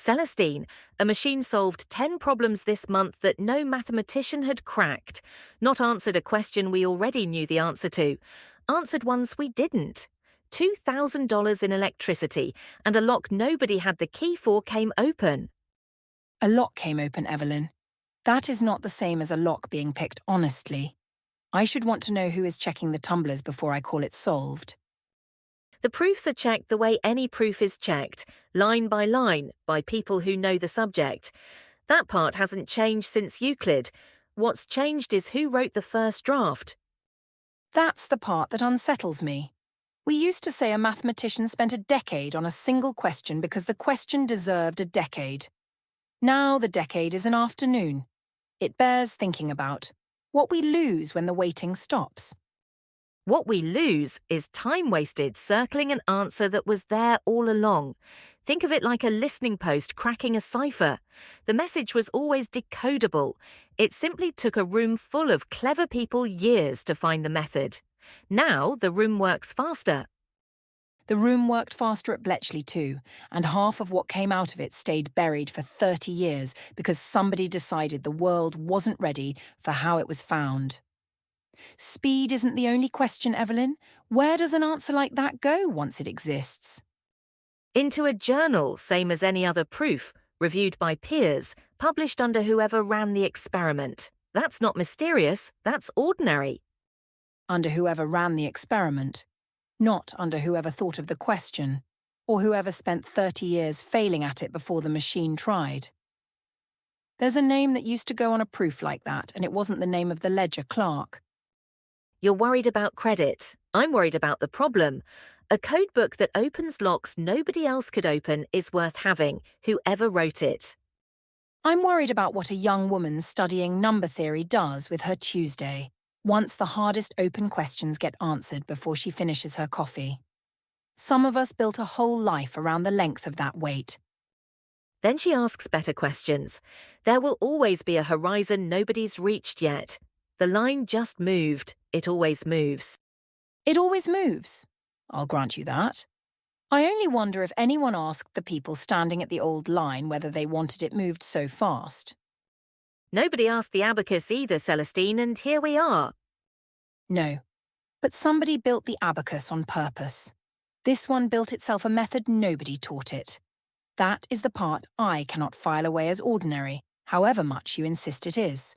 Celestine, a machine solved 10 problems this month that no mathematician had cracked. Not answered a question we already knew the answer to. Answered ones we didn't. $2,000 in electricity, and a lock nobody had the key for came open. A lock came open, Evelyn. That is not the same as a lock being picked honestly. I should want to know who is checking the tumblers before I call it solved. The proofs are checked the way any proof is checked, line by line, by people who know the subject. That part hasn't changed since Euclid. What's changed is who wrote the first draft. That's the part that unsettles me. We used to say a mathematician spent a decade on a single question because the question deserved a decade. Now the decade is an afternoon. It bears thinking about. What we lose when the waiting stops. What we lose is time wasted circling an answer that was there all along. Think of it like a listening post cracking a cipher. The message was always decodable. It simply took a room full of clever people years to find the method. Now the room works faster. The room worked faster at Bletchley too, and half of what came out of it stayed buried for 30 years because somebody decided the world wasn't ready for how it was found. Speed isn't the only question, Evelyn. Where does an answer like that go once it exists? Into a journal, same as any other proof, reviewed by peers, published under whoever ran the experiment. That's not mysterious, that's ordinary. Under whoever ran the experiment, not under whoever thought of the question, or whoever spent 30 years failing at it before the machine tried. There's a name that used to go on a proof like that, and it wasn't the name of the ledger clerk. You're worried about credit. I'm worried about the problem. A codebook that opens locks nobody else could open is worth having, whoever wrote it. I'm worried about what a young woman studying number theory does with her Tuesday, once the hardest open questions get answered before she finishes her coffee. Some of us built a whole life around the length of that wait. Then she asks better questions. There will always be a horizon nobody's reached yet. The line just moved. It always moves. It always moves. I'll grant you that. I only wonder if anyone asked the people standing at the old line whether they wanted it moved so fast. Nobody asked the abacus either, Celestine, and here we are. No, but somebody built the abacus on purpose. This one built itself a method nobody taught it. That is the part I cannot file away as ordinary, however much you insist it is.